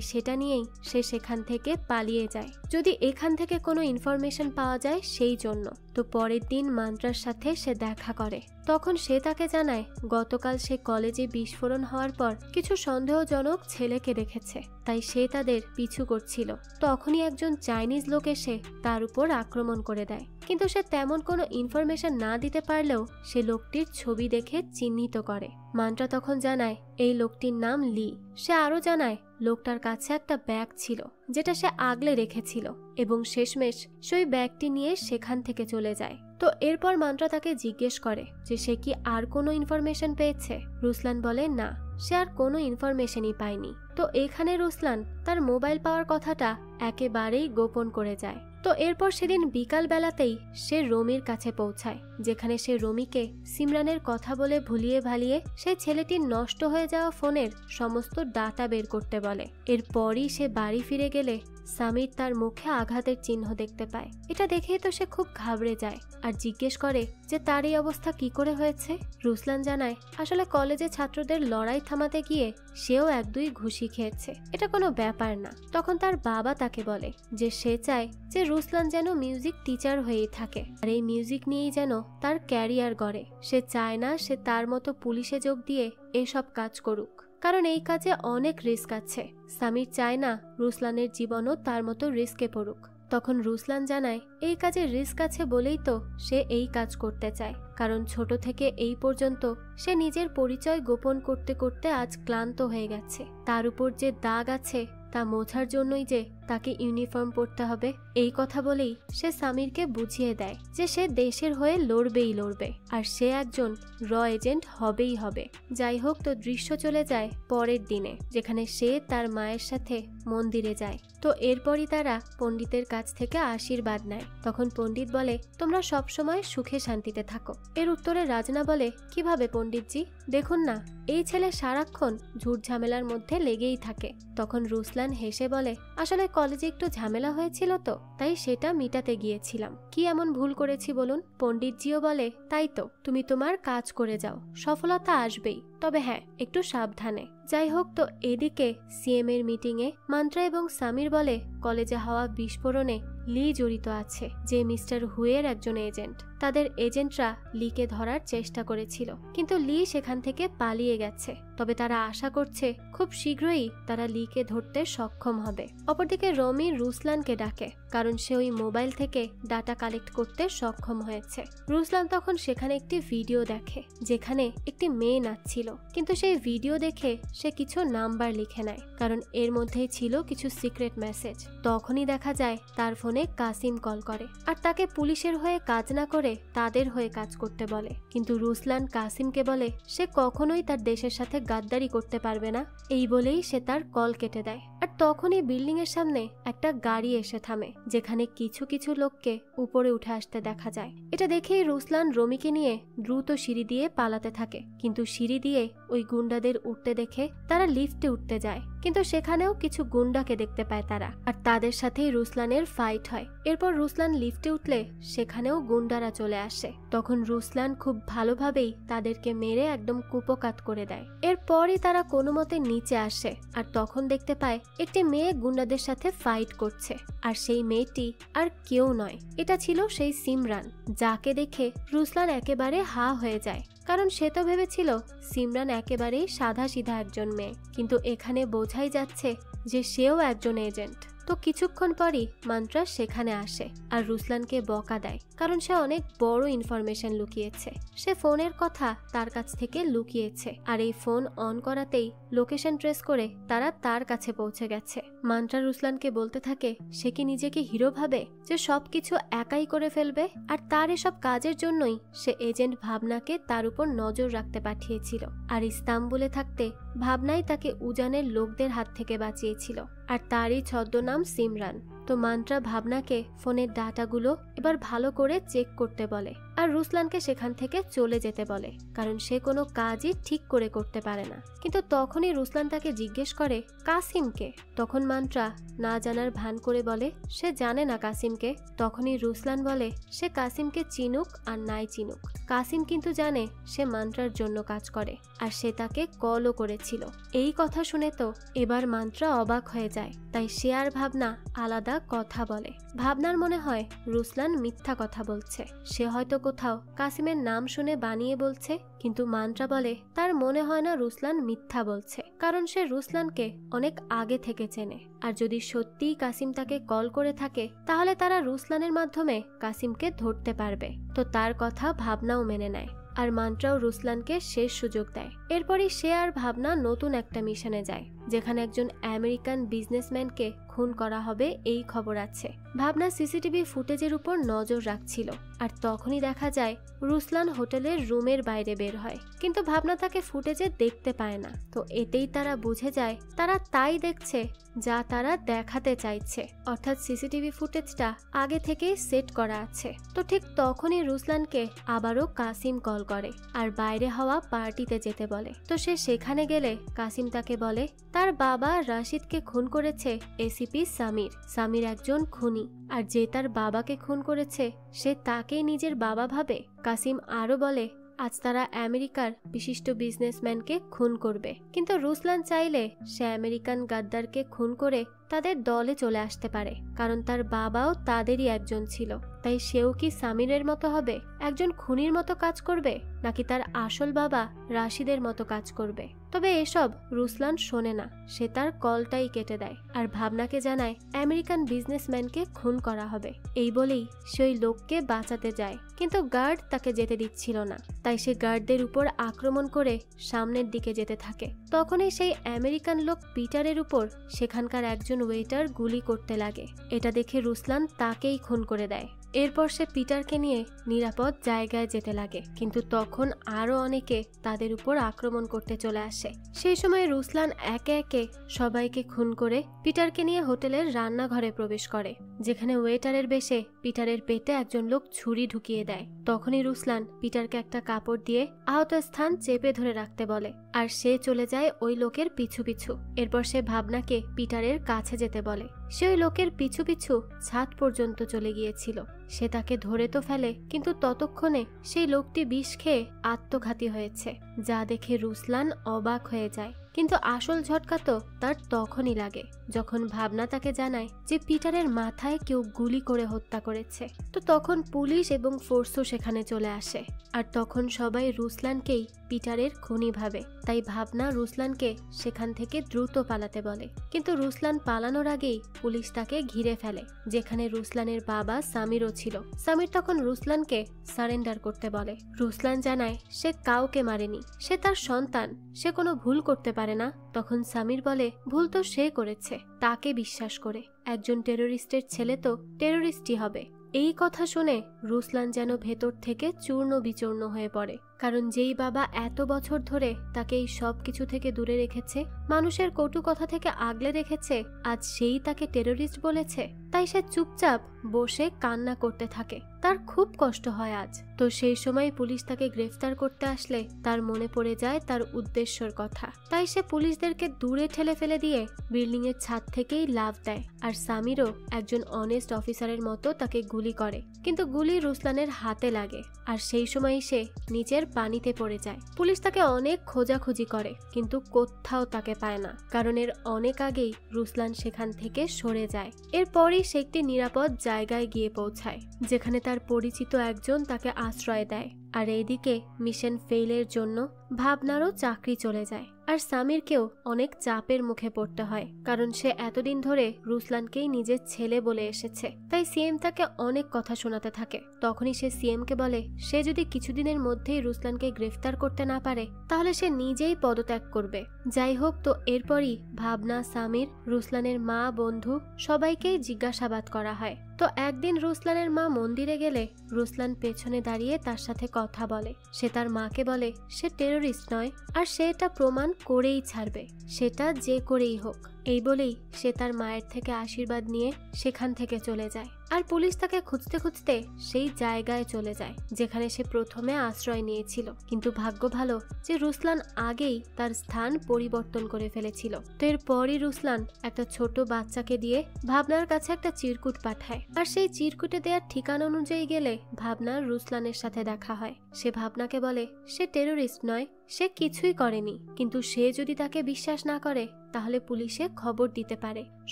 A: সেটা নিয়েই সে সেখান থেকে পালিয়ে যায়, যদি এখান থেকে কোনো ইনফরমেশন পাওয়া যায় সেই জন্য। তো পরের দিন মান্ত্রার সাথে সে দেখা করে। তখন সে তাকে জানায় গতকাল সে কলেজে বিস্ফোরণ হওয়ার পর কিছু সন্দেহজনক ছেলেকে দেখেছে, তাই সে তাদের পিছু করছিল। তখনই একজন চাইনিজ লোক এসে তার উপর আক্রমণ করে দেয়। কিন্তু সে তেমন কোনো ইনফরমেশন না দিতে পারলেও সে লোকটির ছবি দেখে চিহ্নিত করে। মান্ত্রা তখন জানায় এই লোকটির নাম লি। সে আরো জানায় লোকটার কাছে একটা ব্যাগ ছিল যেটা সে আগলে রেখেছিল এবং শেষমেশ সে ওই ব্যাগটি নিয়ে সেখান থেকে চলে যায়। তো এরপর মান্ত্রা তাকে জিজ্ঞেস করে যে সে কি আর কোনো ইনফরমেশন পেয়েছে। রুসলান বলে না, সে আর কোনো ইনফরমেশনই পায়নি। তো এখানে রুসলান তার মোবাইল পাওয়ার কথাটা একেবারেই গোপন করে যায়। তো এরপর সেদিন বিকাল বেলাতেই সে রমির কাছে পৌঁছায়, যেখানে সে রমিকে সিমরানের কথা বলে ভুলিয়ে ভালিয়ে সেই ছেলেটির নষ্ট হয়ে যাওয়া ফোনের সমস্ত ডাটা বের করতে বলে। এরপরই সে বাড়ি ফিরে গেলে সামির তার মুখে আঘাতের চিহ্ন দেখতে পায়। এটা দেখেই তো সে খুব ঘাবড়ে যায় আর জিজ্ঞেস করে যে তার এই অবস্থা কি করে হয়েছে। রুসলান জানায় আসলে কলেজে ছাত্রদের লড়াই থামাতে গিয়ে সেও এক দুই ঘুষি খেয়েছে, এটা কোনো ব্যাপার না। তখন তার বাবা তাকে বলে যে সে চায় যে রুসলান যেন মিউজিক টিচার হয়েই থাকে আর এই মিউজিক নিয়েই যেন তার ক্যারিয়ার গড়ে। সে চায় না সে তার মতো পুলিশে যোগ দিয়ে এসব কাজ করুক, কারণ এই কাজে অনেক রিস্ক আছে। সামির চায় না রুসলানের জীবনও তার মতো রিস্কে পড়ুক। তখন রুসলান জানায় এই কাজে রিস্ক আছে বলেই তো সে এই কাজ করতে চায়, কারণ ছোট থেকে এই পর্যন্ত সে নিজের পরিচয় গোপন করতে করতে আজ ক্লান্ত হয়ে গেছে। তার উপর যে দাগ আছে তা মোছার জন্যই যে তাকে ইউনিফর্ম পরতে হবে। এই কথা বলেই সে সামিরকে বুঝিয়ে দেয় যে সে দেশের হয়ে লড়বেই লড়বে আর সে একজন র এজেন্ট হবেই হবে। যাই হোক, তো দৃশ্য চলে যায় পরের দিনে, যেখানে সে তার মায়ের সাথে মন্দিরে যায়। তো এরপরই তারা পণ্ডিতের কাছ থেকে আশীর্বাদ নেয়। তখন পণ্ডিত বলে তোমরা সবসময় সুখে শান্তিতে থাকো। এর উত্তরে রাজনা বলে কিভাবে পণ্ডিতজি, দেখুন না এই ছেলে সারাক্ষণ ঝুট ঝামেলার মধ্যে লেগেই থাকে। তখন রুসলান হেসে বলে আসলে কলেজে একটু ঝামেলা হয়েছিল তো তাই সেটা মিটাতে গিয়েছিলাম, কি এমন ভুল করেছি বলুন। পণ্ডিতজিও বলে তাই তো, তুমি তোমার কাজ করে যাও, সফলতা আসবেই। তবে হ্যাঁ, একটু সাবধানে। যাই হোক, তো এদিকে সিএম এর মিটিংয়ে মান্ত্রা এবং সামির বলে কলেজে হওয়া বিস্ফোরণে লি জড়িত আছে, যে মিস্টার হুয়ের একজন এজেন্ট। তাদের এজেন্টরা লিকে ধরার চেষ্টা করেছিল, কিন্তু লি সেখান থেকে পালিয়ে গেছে। তবে তারা আশা করছে খুব শীঘ্রই তারা লিকে ধরতে সক্ষম হবে। অপরদিকে রমি রুসলানকে ডাকে, কারণ সে ওই মোবাইল থেকে ডাটা কালেক্ট করতে সক্ষম হয়েছে। রুসলান তখন সেখানে একটি ভিডিও দেখে, যেখানে একটি মেয়ে নাচছিল, কিন্তু সেই ভিডিও দেখে সে কিছু নাম্বার লিখে নেয়, কারণ এর মধ্যেই ছিল কিছু সিক্রেট মেসেজ। তখনই দেখা যায় তার ফোনে কাসিম কল করে, আর তাকে পুলিশের হয়ে কাজ না করে তাদের হয়ে কাজ করতে বলে। কিন্তু রুসলান কাসিমকে বলে সে কখনোই তার দেশের সাথে গাদ্দারি করতে পারবে না, এই বলেই সে তার কল কেটে দেয়। আর তখনই বিল্ডিং এর সামনে একটা গাড়ি এসে থামে, যেখানে কিছু কিছু লোককে উপরে উঠে আসতে দেখা যায়। এটা দেখেই রুসলান রমিকে নিয়ে দ্রুত সিঁড়ি দিয়ে পালাতে থাকে, কিন্তু সিঁড়ি দিয়ে ওই গুন্ডাদের উঠতে দেখে তারা লিফটে উঠতে যায়, কিন্তু সেখানেও কিছু গুন্ডাকে দেখতে পায় তারা, আর তাদের সাথেই রুসলানের ফাইট হয়। এরপর রুসলান লিফটে উঠলে সেখানেও গুন্ডারা চলে আসে। তখন রুসলান খুব ভালোভাবেই তাদেরকে মেরে একদম কুপোকাত করে দেয়। এরপরই তারা কোনো মতে নিচে আসে, আর তখন দেখতে পায় একটি মেয়ে গুন্ডাদের সাথে ফাইট করছে, আর সেই মেয়েটি আর কেউ নয়, এটা ছিল সেই সিমরান, যাকে দেখে রুসলান একেবারে হা হয়ে যায়। কারণ সে তো ভেবেছিল সিমরান একেবারেই সাদা সিধা একজন মেয়ে, কিন্তু এখানে বোঝাই যাচ্ছে যে সেও একজন এজেন্ট। তো কিছুক্ষণ পরই মান্ত্রা সেখানে আসে আর রুসলানকে বকা দেয়, কারণ সে অনেক বড় ইনফরমেশন লুকিয়েছে। সে ফোনের কথা তার কাছ থেকে লুকিয়েছে, আর এই ফোন অন করাতেই লোকেশন ট্রেস করে তারা তার কাছে পৌঁছে গেছে। মান্ত্রা রুসলানকে বলতে থাকে সে কি নিজেকে হিরো ভাবে, যে সবকিছু একাই করে ফেলবে, আর তার এসব কাজের জন্যই সে এজেন্ট ভাবনাকে তার উপর নজর রাখতে পাঠিয়েছিল। আর ইস্তাম্বুলে থাকতে ভাবনাই তাকে উজানের লোকদের হাত থেকে বাঁচিয়েছিল, আর তারই ছদ্মনাম সিমরান। তো মান্ত্রা ভাবনাকে ফোনের ডাটাগুলো এবার ভালো করে চেক করতে বলে, আর রুসলানকে সেখান থেকে চলে যেতে বলে, কারণ সে কোনো কাজই ঠিক করে করতে পারে না। কিন্তু তখনই রুসলান তাকে জিজ্ঞেস করে কাসিমকে। তখন মান্ত্রা না জানার ভান করে বলে সে জানে না কাসিমকে। তখনই রুসলান বলে সে কাসিমকে চিনুক আর নাই চিনুক, কাসিম কিন্তু জানে সে মান্ত্রার জন্য কাজ করে, আর সে তাকে কলও করেছিল। এই কথা শুনে তো এবার মান্ত্রা অবাক হয়ে যায়, তাই সে আর ভাবনা আলাদা কথা বলে। ভাবনার মনে হয় রুসলান মিথ্যা কথা বলছে, সে হয়তো কোথাও কাসিমের নাম শুনে বানিয়ে বলছে, কিন্তু মান্ত্রা বলে তার মনে হয় না রুসলান মিথ্যা বলছে, কারণ সে রুসলানকে অনেক আগে থেকে চেনে। আর যদি সত্যিই কাসিম তাকে কল করে থাকে, তাহলে তারা রুসলানের মাধ্যমে কাসিমকে ধরতে পারবে। তো তার কথা ভাবনাও মেনে নেয়, আর মান্ত্রাও রুসলানকে শেষ সুযোগ দেয়। এরপরই সে আর ভাবনা নতুন একটা মিশনে যায়, যেখানে একজন আমেরিকান বিজনেসম্যানকে খুন করা হবে এই খবর আছে। ভাবনা সিসিটিভি ফুটেজের উপর নজর রাখছিল, আর তখনই দেখা যায় রুসলান হোটেলের রুমের বাইরে বের হয়, কিন্তু ভাবনা তাকে ফুটেজে দেখতে পায় না। তো এতেই তারা বুঝে যায় তারা তাই দেখছে যা তারা দেখাতে চাইছে, অর্থাৎ সিসিটিভি ফুটেজটা আগে থেকেই সেট করা আছে। তো ঠিক তখনই রুসলানকে আবারও কাসিম কল করে আর বাইরে হওয়া পার্টিতে যেতে বলে। তো সে সেখানে গেলে কাসিম তাকে বলে তার বাবা রাশিদকে খুন করেছে এসিপি সামির। সামির একজন খুনি, আর যে তার বাবাকে খুন করেছে সে তাকেই নিজের বাবা ভাবে। কাসিম আরো বলে আজ তারা আমেরিকার বিশিষ্ট বিজনেসম্যানকে খুন করবে, কিন্তু রুসলান চাইলে সে আমেরিকান গাদ্দারকে খুন করে তাদের দলে চলে আসতে পারে, কারণ তার বাবাও তাদেরই একজন ছিল। তাই সেও কি সামিরের মতো হবে, একজন খুনির মতো কাজ করবে, নাকি তার আসল বাবা রাশিদের মতো কাজ করবে? তবে এসব রুসলান শোনে না, সে তার কলটাই কেটে দেয় আর ভাবনাকে জানায় আমেরিকান বিজনেসম্যানকে খুন করা হবে। এই বলেই সে ওই লোককে বাঁচাতে যায়, কিন্তু গার্ড তাকে যেতে দিচ্ছিল না, তাই সে গার্ডদের উপর আক্রমণ করে সামনের দিকে যেতে থাকে। তখনই সেই আমেরিকান লোক পিটারের উপর সেখানকার একজন ওয়েটার গুলি করতে লাগে। এটা দেখে রুসলান তাকেই খুন করে দেয়। এরপর সে পিটারকে নিয়ে নিরাপদ জায়গায় যেতে লাগে, কিন্তু তখন আরো অনেকে তাদের উপর আক্রমণ করতে চলে আসে। সেই সময় রুসলান একে একে সবাইকে খুন করে পিটারকে নিয়ে হোটেলের রান্নাঘরে প্রবেশ করে, যেখানে ওয়েটারের বেশে পিটারের পেটে একজন লোক ছুরি ঢুকিয়ে দেয়। তখনই রুসলান পিটারকে একটা কাপড় দিয়ে আহত স্থান চেপে ধরে রাখতে বলে, আর সে চলে যায় ওই লোকের পিছু পিছু। এরপর সে ভাবনাকে পিটারের কাছে যেতে বলে। সে ওই লোকের পিছু পিছু ছাদ পর্যন্ত চলে গিয়েছিল। সে তাকে ধরে তো ফেলে, কিন্তু ততক্ষণে সেই লোকটি বিষ খেয়ে আত্মঘাতী হয়েছে, যা দেখে রুসলান অবাক হয়ে যায়। কিন্তু আসল ঝটকা তো তার তখনই লাগে যখন ভাবনা তাকে জানায় যে পিটারের মাথায় কেউ গুলি করে হত্যা করেছে। তো তখন পুলিশ এবং ফোর্সও সেখানে চলে আসে, আর তখন সবাই রুসলানকেই পিটারের খুনি ভাবে। তাই ভাবনা রুসলানকে সেখান থেকে দ্রুত পালাতে বলে, কিন্তু রুসলান পালানোর আগেই পুলিশ তাকে ঘিরে ফেলে, যেখানে রুসলানের বাবা সামিরও ছিল। সামির তখন রুসলানকে সারেন্ডার করতে বলে। রুসলান জানায় সে কাউকে মারেনি, সে তার সন্তান, সে কোনো ভুল করতে পারে না। তখন সামির বলে ভুল তো সে করেছে, তাকে বিশ্বাস করে। একজন টেরোরিস্টের ছেলে তো টেরোরিস্টই হবে। এই কথা শুনে রুসলান যেন ভেতর থেকে চূর্ণ বিচূর্ণ হয়ে পড়ে, কারণ যেই বাবা এত বছর ধরে তাকে এই সব কিছু থেকে দূরে রেখেছে, মানুষের কটু কথা থেকে আগলে রেখেছে, আজ সেই তাকে টেরোরিস্ট বলেছে। তাই সে চুপচাপ বসে কান্না করতে থাকে। তার খুব কষ্ট হয় আজ। তো সেই সময় পুলিশ তাকে গ্রেফতার করতে আসলে তার মনে পড়ে যায় তার উদ্দেশ্যর কথা। তাই সে পুলিশদেরকে দূরে ঠেলে ফেলে দিয়ে বিল্ডিং এর ছাদ থেকেই লাফ দেয়। আর সামিরও একজন অনেস্ট অফিসারের মতো তাকে গুলি করে, কিন্তু গুলি রুসলানের হাতে লাগে, আর সেই সময় সে নিচের পানিতে পড়ে যায়। পুলিশ তাকে অনেক খোঁজাখুঁজি করে, কিন্তু কোথাও তাকে পায় না, কারণ এর অনেক আগেই রুসলান সেখান থেকে সরে যায়। এরপরই সে একটি নিরাপদ জায়গায় গিয়ে পৌঁছায়, যেখানে তার পরিচিত একজন তাকে আশ্রয় দেয়। আর এইদিকে মিশন ফেইলের জন্য ভাবনারও চাকরি চলে যায়, আর সামিরকেও অনেক চাপের মুখে পড়তে হয়, কারণ সে এতদিন ধরে রুসলানকেই নিজের ছেলে বলে এসেছে। তাই সিএম তাকে অনেক কথা শোনাতে থাকে। তখনই সে সিএম কে বলে সে যদি কিছুদিনের মধ্যেই রুসলানকে গ্রেফতার করতে না পারে, তাহলে সে নিজেই পদত্যাগ করবে। যাই হোক, তো এরপরই ভাবনা, সামির, রুসলানের মা, বন্ধু সবাইকেই জিজ্ঞাসাবাদ করা হয়। তো একদিন রুসলানের মা মন্দিরে গেলে রুসলান পেছনে দাঁড়িয়ে তার সাথে কথা বলে। সে তার মাকে বলে সে টেরোরিস্ট নয়, আর সে এটা প্রমাণ করেই ছাড়বে, সেটা যে করেই হোক। এই বলেই সে তার মায়ের থেকে আশীর্বাদ নিয়ে সেখান থেকে চলে যায়। আর পুলিশ তাকে খুঁজতে খুঁজতে সেই জায়গায় চলে যায় যেখানে সে প্রথমে আশ্রয় নিয়েছিল। কিন্তু ভাগ্য ভালো যে রুসলান আগেই তার স্থান পরিবর্তন করে ফেলেছিল। তো এরপরই রুসলান একটা ছোট বাচ্চাকে দিয়ে ভাবনার কাছে একটা চিরকুট পাঠায়, আর সেই চিরকুটে দেওয়ার ঠিকানা অনুযায়ী গেলে ভাবনার রুসলানের সাথে দেখা হয়। সে ভাবনাকে বলে সে টেরোরিস্ট নয়, সে কিছুই করেনি, কিন্তু সে যদি তাকে বিশ্বাস না করে তাহলে পুলিশে খবর দিতে পারে,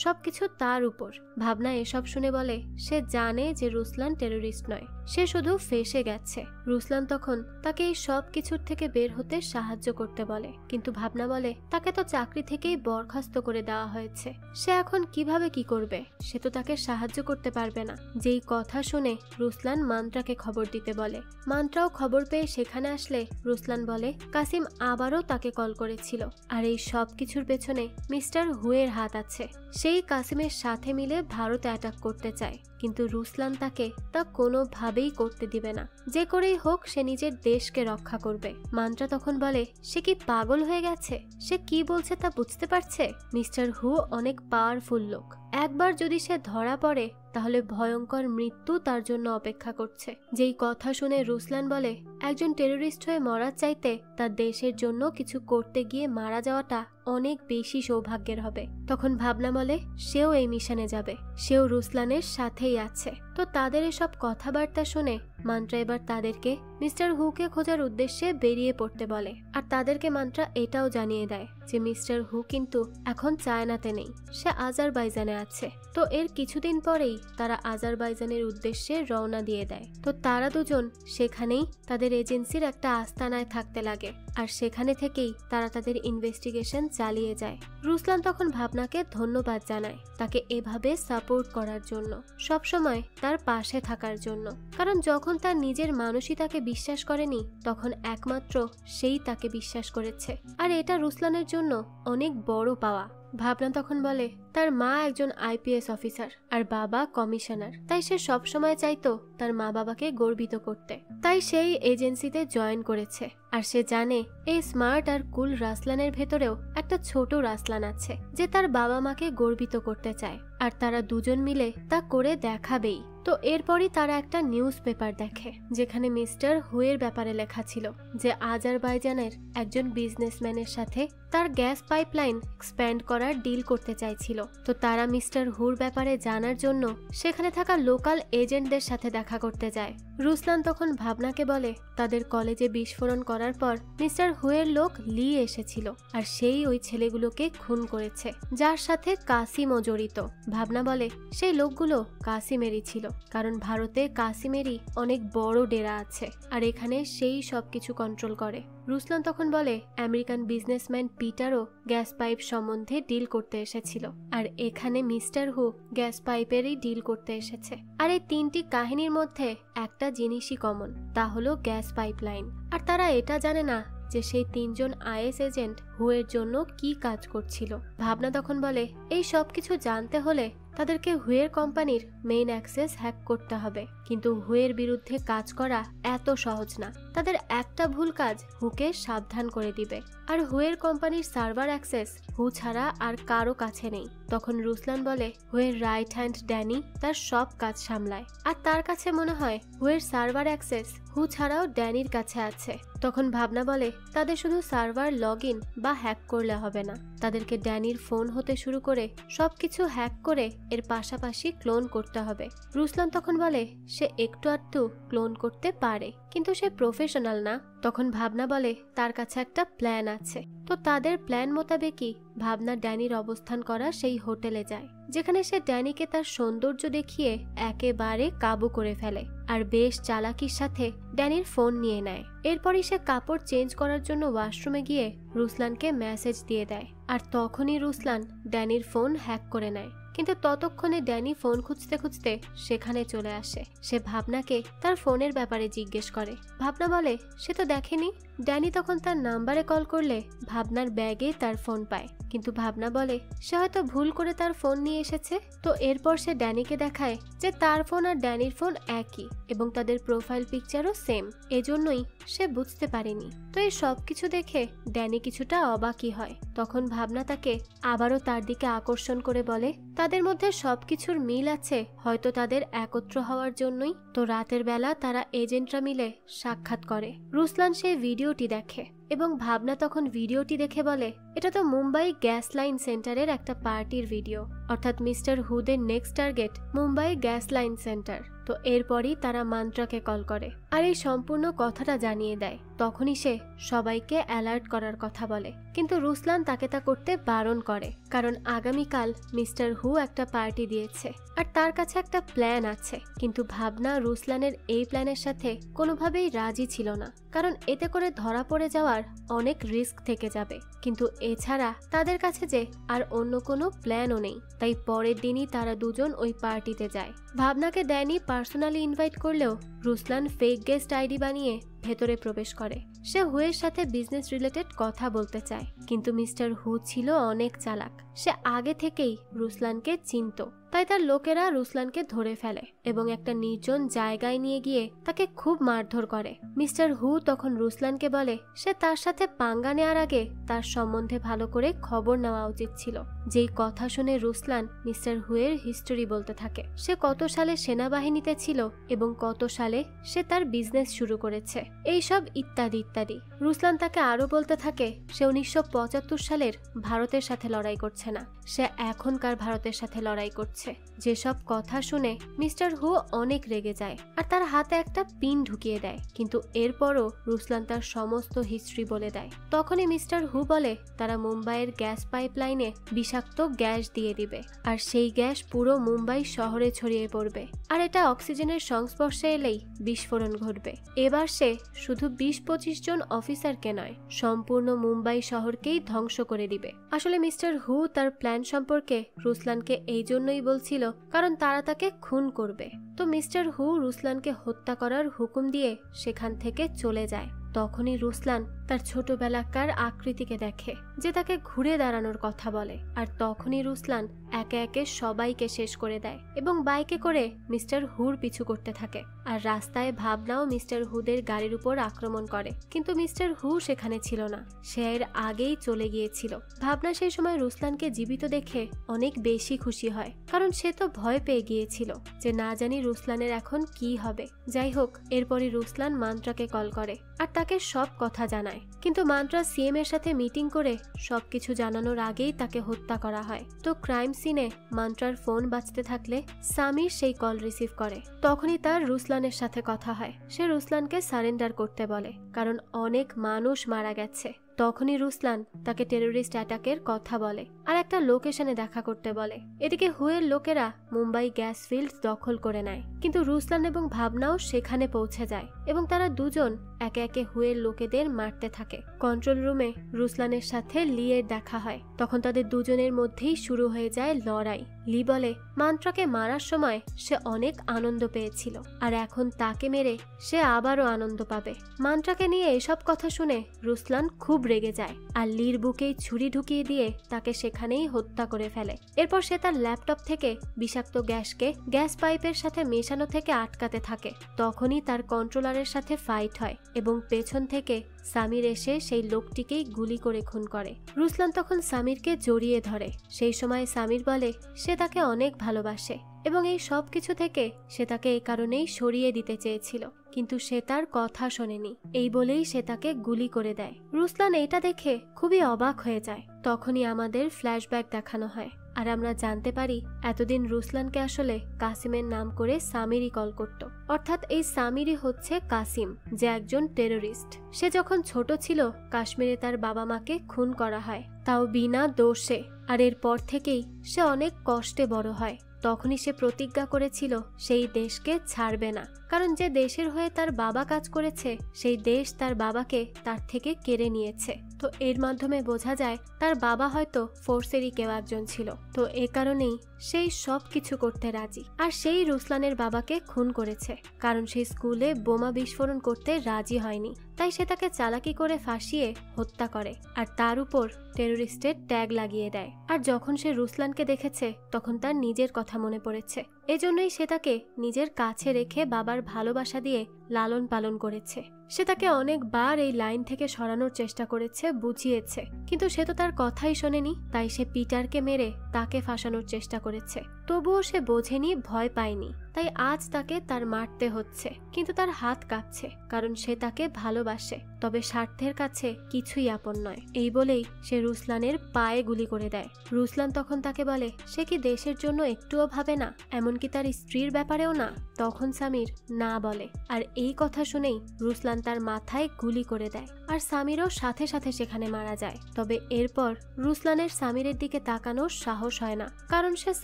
A: সবকিছু তার উপর। ভাবনা এসব শুনে বলে সে জানে যে রুসলান টেরোরিস্ট নয়, সে শুধু ফেঁসে গেছে। রুসলান তখন তাকে এই সব কিছুর থেকে বের হতে সাহায্য করতে বলে, কিন্তু ভাবনা বলে তাকে তো চাকরি থেকেই বরখাস্ত করে দেওয়া হয়েছে, সে এখন কিভাবে কি করবে, সে তো তাকে সাহায্য করতে পারবে না। যেই কথা শুনে রুসলান মান্ত্রাকে খবর দিতে বলে। মান্ত্রাও খবর পেয়ে সেখানে আসলে রুসলান বলে কাসিম আবারও তাকে কল করেছিল, আর এই সব কিছুর পেছনে মিস্টার হুয়ের হাত আছে। সেই কাসিমের সাথে মিলে ভারতে অ্যাটাক করতে চায়, কিন্তু রুসলান তাকে তা কোনোভাবেই করতে দিবে না। যে করেই হোক সে নিজের দেশকে রক্ষা করবে। মান্ত্রা তখন বলে সে কি পাগল হয়ে গেছে, সে কি বলছে তা বুঝতে পারছে। মিস্টার হু অনেক পাওয়ারফুল লোক, একবার যদি সে ধরা পড়ে তাহলে ভয়ঙ্কর মৃত্যু তার জন্য অপেক্ষা করছে। যেই কথা শুনে রুসলান বলে একজন টেরোরিস্ট হয়ে মরার চাইতে তার দেশের জন্য কিছু করতে গিয়ে মারা যাওয়াটা অনেক বেশি সৌভাগ্যের হবে। তখন ভাবনা বলে সেও এই মিশনে যাবে, সেও রুসলানের সাথেই আছে। তো তাদের এসব কথাবার্তা শুনে মান্ত্রা এবার তাদেরকে মিস্টার হুকে খোঁজার উদ্দেশ্যে বেরিয়ে পড়তে বলে, আর তাদেরকে মান্ত্রা এটাও জানিয়ে দেয় যে মিস্টার হু কিন্তু এখন চায়নাতে নেই, সে আজারবাইজানে আছে। তো এর কিছুদিন পরেই তারা আজারবাইজানের উদ্দেশ্যে রওনা দিয়ে দেয়। তো তারা দুজন সেখানেই তাদের এজেন্সির একটা আস্তানায় থাকতে লাগে, আর সেখানে থেকেই তারা তাদের ইনভেস্টিগেশন চালিয়ে যায়। রুসলান তখন ভাবনাকে ধন্যবাদ জানায় তাকে এভাবে সাপোর্ট করার জন্য, সবসময় তার পাশে থাকার জন্য, কারণ যখন তার নিজের মানুষই তাকে বিশ্বাস করেনি তখন একমাত্র সেই তাকে বিশ্বাস করেছে। আর এটা রুসলানের জন্য অনেক বড় পাওয়া। ভাবনা তখন বলে তার মা একজন আইপিএস অফিসার আর বাবা কমিশনার, তাই সে সবসময় চাইতো তার মা বাবাকে গর্বিত করতে। তাই সেই এজেন্সিতে জয়েন করেছে, আর সে জানে এই স্মার্ট আর কুল রাসলানের ভেতরেও একটা ছোট রাসলান আছে যে তার বাবা মাকে গর্বিত করতে চায়, আর তারা দুজন মিলে তা করে দেখাবেই। তো তো এরপরই তারা একটা নিউজ পেপার দেখে যেখানে মিস্টার হুয়ের ব্যাপারে লেখা ছিল যে আজারবাইজানের একজন বিজনেসম্যানের সাথে তার গ্যাস পাইপলাইন এক্সপ্যান্ড করার ডিল করতে চাইছিল। তো তারা মিস্টার হুর ব্যাপারে জানার জন্য সেখানে থাকা লোকাল এজেন্টদের সাথে দেখা করতে যায়। রুসলান তখন ভাবনাকে বলে তাদের কলেজে বিস্ফোরণ করার পর মিস্টার হুয়ের লোক লি এসেছিল আর সেই ওই ছেলেগুলোকে খুন করেছে, যার সাথে কাসিমও জড়িত। ভাবনা বলে সেই লোকগুলো কাসিমেরই ছিল, কারণ ভারতে কাসিমেরই অনেক বড় ডেরা আছে আর এখানে সেই সবকিছু কন্ট্রোল করে। রুসলান তখন বলে আমেরিকান বিজনেসম্যান পিটারও গ্যাস পাইপ সম্বন্ধে ডিল করতে এসেছিল আর এখানে মিস্টার হু গ্যাস পাইপেরই ডিল করতে এসেছে। আর এই তিনটি কাহিনীর মধ্যে একটা জিনিসই কমন, তা হলো গ্যাস পাইপলাইন। আর তারা এটা জানে না যে সেই তিনজন আইএস এজেন্ট হুয়ের জন্য কি কাজ করছিল। ভাবনা তখন বলে এই সব কিছু জানতে হলে তাদেরকে হুয়ের কোম্পানির মেইন অ্যাক্সেস হ্যাক করতে হবে, কিন্তু হুয়ের বিরুদ্ধে কাজ করা এত সহজ না। তাদের একটা ভুল কাজ হুকে সাবধান করে দিবে, আর হুয়ের কোম্পানির সার্ভার অ্যাক্সেস হু ছাড়া আর কারো কাছে নেই। তখন রুসলান বলে হুয়ের রাইট হ্যান্ড ড্যানি তার সব কাজ সামলায় আর তার কাছে মনে হয় হুয়ের সার্ভার অ্যাক্সেস হু ছাড়াও ড্যানির কাছে আছে। তখন ভাবনা বলে তাদের শুধু সার্ভার লগ ইন বা হ্যাক করলে হবে না, তাদেরকে ড্যানির ফোন হতে শুরু করে সবকিছু হ্যাক করে এর পাশাপাশি ক্লোন করতে হবে। রুসলান তখন বলে সে একটু আধটু ক্লোন করতে পারে, কিন্তু সে প্রফেশনাল না। তখন ভাবনা বলে তার কাছে একটা প্ল্যান আছে। তো তাদের প্ল্যান মোতাবেকই ভাবনা ড্যানির অবস্থান করা সেই হোটেলে যায়, যেখানে সে ড্যানিকে তার সৌন্দর্য দেখিয়ে একেবারে কাবু করে ফেলে আর বেশ চালাকির সাথে ড্যানির ফোন নিয়ে নেয়। এরপরই সে কাপড় চেঞ্জ করার জন্য ওয়াশরুমে গিয়ে রুসলানকে মেসেজ দিয়ে দেয় আর তখনই রুসলান ড্যানির ফোন হ্যাক করে নেয়। কিন্তু ততক্ষণে ড্যানি ফোন খুঁজতে খুঁজতে সেখানে চলে আসে। সে ভাবনাকে তার ফোনের ব্যাপারে জিজ্ঞেস করে। ভাবনা বলে সে তো দেখেনি। ড্যানি তখন তার নাম্বারে কল করলে ভাবনার ব্যাগে তার ফোন পায়, কিন্তু ভাবনা বলে সে হয়তো ভুল করে তার ফোন নিয়ে এসেছে। তো এরপর সে ড্যানিকে দেখায় যে তার ফোন আর ড্যানির ফোন একই এবং তাদের প্রোফাইল পিকচারও সেম, এজন্যই সে বুঝতে পারেনি। তো এই সবকিছু দেখে ড্যানি কিছুটা অবাকই হয়। তখন ভাবনা তাকে আবারও তার দিকে আকর্ষণ করে বলে তাদের মধ্যে সবকিছুর মিল আছে, হয়তো তাদের একত্র হওয়ার জন্যই। তো রাতের বেলা তারা এজেন্টরা মিলে সাক্ষাৎ করে। রুসলান সেই ভিডিওটি দেখে এবং ভাবনা তখন ভিডিওটি দেখে বলে এটা তো মুম্বাই গ্যাস লাইন সেন্টারের একটা পার্টির ভিডিও, অর্থাৎ মিস্টার হুদের next target Mumbai gas line centre. তো এরপরই তারা মান্ত্রাকে কল করে আর এই সম্পূর্ণ কথাটা জানিয়ে দেয়। তখনই সে সবাইকে অ্যালার্ট করার কথা বলে, কিন্তু রুসলান তাকে তা করতে বারণ করে, কারণ আগামীকাল মিস্টার হু একটা পার্টি দিয়েছে আর তার কাছে একটা প্ল্যান আছে। কিন্তু ভাবনা রুসলানের এই প্ল্যানের সাথে কোনোভাবেই রাজি ছিল না, কারণ এতে করে ধরা পড়ে যাওয়ার অনেক রিস্ক থেকে যাবে। কিন্তু এছাড়া তাদের কাছে যে আর অন্য কোনো প্ল্যানও নেই, তাই পরের দিনই তারা দুজন ওই পার্টিতে যায়। ভাবনাকে ড্যানি পার্সোনালি ইনভাইট করলেও রুসলান ফেক গেস্ট আইডি বানিয়ে ভেতরে প্রবেশ করে। সে হুয়ের সাথে বিজনেস রিলেটেড কথা বলতে চায়, কিন্তু মিস্টার হু ছিল অনেক চালাক। সে আগে থেকেই রুসলানকে চিনত, তাই তার লোকেরা রুসলানকে ধরে ফেলে এবং একটা নির্জন জায়গায় নিয়ে গিয়ে তাকে খুব মারধর করে। মিস্টার হু তখন রুসলানকে বলে সে তার সাথে পাঙ্গা নেওয়ার আগে তার সম্বন্ধে ভালো করে খবর নেওয়া উচিত ছিল। যেই কথা শুনে রুসলান মিস্টার হুয়ের হিস্টোরি বলতে থাকে, সে কত সালে সেনাবাহিনীতে ছিল এবং কত সালে সে তার বিজনেস শুরু করেছে, এইসব ইত্যাদি ইত্যাদি। রুসলান তাকে আরো বলতে থাকে সে 1975 সালের ভারতের সাথে লড়াই করছে না, সে এখনকার ভারতের সাথে লড়াই করছে। যেসব কথা শুনে মিস্টার হু অনেক রেগে যায় আর তার হাতে একটা পিন ঢুকিয়ে দেয়, কিন্তু এরপরও রুসলান তার সমস্ত হিস্ট্রি বলে দেয়। তখনই মিস্টার হু বলে তারা মুম্বাইয়ের গ্যাস পাইপলাইনে বিষাক্ত গ্যাস দিয়ে দিবে আর সেই গ্যাস পুরো মুম্বাই শহরে ছড়িয়ে পড়বে আর এটা অক্সিজেনের সংস্পর্শে এলেই বিস্ফোরণ ঘটবে। এবার সে শুধু 20-25 জন অফিসারকে নয়, সম্পূর্ণ মুম্বাই শহরকেই ধ্বংস করে দিবে। আসলে মিস্টার হু তার প্ল্যান সম্পর্কে রুসলানকে এই জন্যই বলছিল কারণ তারা তাকে খুন করবে। তো মিস্টার হু রুসলানকে হত্যা করার হুকুম দিয়ে সেখান থেকে চলে যায়। তখনই রুসলান তার ছোটবেলাকার আকৃতিকে দেখে, যে তাকে ঘুরে দাঁড়ানোর কথা বলে। আর তখনই রুসলান একে একে সবাইকে শেষ করে দেয় এবং বাইকে করে মিস্টার হুর পিছু করতে থাকে। আর রাস্তায় ভাবনাও মিস্টার হুদের গাড়ির উপর আক্রমণ করে, কিন্তু মিস্টার হু সেখানে ছিল না, সে এর আগেই চলে গিয়েছিল। ভাবনা সেই সময় রুসলানকে জীবিত দেখে অনেক বেশি খুশি হয়, কারণ সে তো ভয় পেয়ে গিয়েছিল যে না জানি রুসলানের এখন কি হবে। যাই হোক, এরপরে রুসলান মান্ত্রাকে কল করে আর তাকে সব কথা জানায়, কিন্তু মান্ত্রা সিএম এর সাথে মিটিং করে সবকিছু জানানোর আগেই তাকে হত্যা করা হয়। তো ক্রাইম সিনে মান্ত্রার ফোন বাজতে থাকলে সামির সেই কল রিসিভ করে। তখনই তার রুসলানের সাথে কথা হয়। সে রুসলানকে সারেন্ডার করতে বলে, কারণ অনেক মানুষ মারা গেছে। তখনই রুসলান তাকে টেরোরিস্ট অ্যাটাকের কথা বলে আর একটা লোকেশনে দেখা করতে বলে। এদিকে হুয়ের লোকেরা মুম্বাই গ্যাস ফিল্ড দখল করে নেয়, কিন্তু রুসলান এবং ভাবনাও সেখানে পৌঁছে যায় এবং তারা দুজন একে একে হুয়ের লোকেদের মারতে থাকে। কন্ট্রোল রুমে রুসলানের সাথে লিয়ের দেখা হয়। তখন তাদের দুজনের মধ্যেই শুরু হয়ে যায় লড়াই। লি বলে মান্ত্রাকে মারার সময় সে অনেক আনন্দ পেয়েছিল, আর এখন তাকে মেরে সে আবারও আনন্দ পাবে। মান্ত্রাকে নিয়ে এসব কথা শুনে রুসলান খুব রেগে যায় আর লির বুকেই ছুরি ঢুকিয়ে দিয়ে তাকে সেখানেই হত্যা করে ফেলে। এরপর সে তার ল্যাপটপ থেকে বিষাক্ত গ্যাসকে গ্যাস পাইপের সাথে মেশানো থেকে আটকাতে থাকে। তখনই তার কন্ট্রোলারের সাথে ফাইট হয় এবং পেছন থেকে সামির এসে সেই লোকটিকেই গুলি করে খুন করে। রুসলান তখন সামিরকে জড়িয়ে ধরে। সেই সময় সামির বলে সে তাকে অনেক ভালোবাসে এবং এই সব কিছু থেকে সে তাকে এই কারণেই সরিয়ে দিতে চেয়েছিল, কিন্তু সে তার কথা শোনেনি। এই বলেই সে তাকে গুলি করে দেয়। রুসলান এটা দেখে খুবই অবাক হয়ে যায়। তখনই আমাদের ফ্ল্যাশব্যাক দেখানো হয় আর আমরা জানতে পারি এতদিন রুসলানকে আসলে কাসিমের নাম করে সামিরই কল করত। অর্থাৎ এই সামিরই হচ্ছে কাসিম, যে একজন টেরোরিস্ট। সে যখন ছোট ছিল কাশ্মীরে তার বাবা মাকে খুন করা হয়, তাও বিনা দোষে। আর এরপর থেকেই সে অনেক কষ্টে বড় হয়। তখনই সে প্রতিজ্ঞা করেছিল সেই দেশকে ছাড়বে না, কারণ যে দেশের হয়ে তার বাবা কাজ করেছে সেই দেশ তার বাবাকে তার থেকে কেড়ে নিয়েছে। তো এর মাধ্যমে বোঝা যায় তার বাবা হয়তো ফোর্সেরই কেউ একজন ছিল। তো এ কারণেই সেই সব কিছু করতে রাজি। আর সেই রুসলানের বাবাকে খুন করেছে, কারণ সেই স্কুলে বোমা বিস্ফোরণ করতে রাজি হয়নি, তাই সে তাকে চালাকি করে ফাঁসিয়ে হত্যা করে আর তার উপর টেরোরিস্টের ট্যাগ লাগিয়ে দেয়। আর যখন সে রুসলানকে দেখেছে তখন তার নিজের কথা মনে পড়েছে। এজন্যই সে তাকে নিজের কাছে রেখে বাবার ভালোবাসা দিয়ে লালন পালন করেছে। সে তাকে অনেকবার এই লাইন থেকে সরানোর চেষ্টা করেছে, বুঝিয়েছে, কিন্তু সে তো তার কথাই শোনেনি। তাই সে পিটারকে মেরে তাকে ফাঁসানোর চেষ্টা করেছে, তবুও সে বোঝেনি, ভয় পায়নি। তাই আজ তাকে তার মারতে হচ্ছে, কিন্তু তার হাত কাঁপছে, কারণ সে তাকে ভালোবাসে, তবে স্বার্থের কাছে কিছুই আপন নয়। এই বলেই সে রুসলানের পায়ে গুলি করে দেয়। রুসলান তখন তাকে বলে সে কি দেশের জন্য একটুও ভাবে না, এমনকি তার স্ত্রীর ব্যাপারেও না? তখন সামির না বলে, আর এই কথা শুনেই রুসলান তার মাথায় গুলি করে দেয় আর সামিরও সাথে সাথে সেখানে মারা যায়। তবে এরপর রুসলানের সামিরের দিকে তাকানোর সাহস হয় না, কারণ সে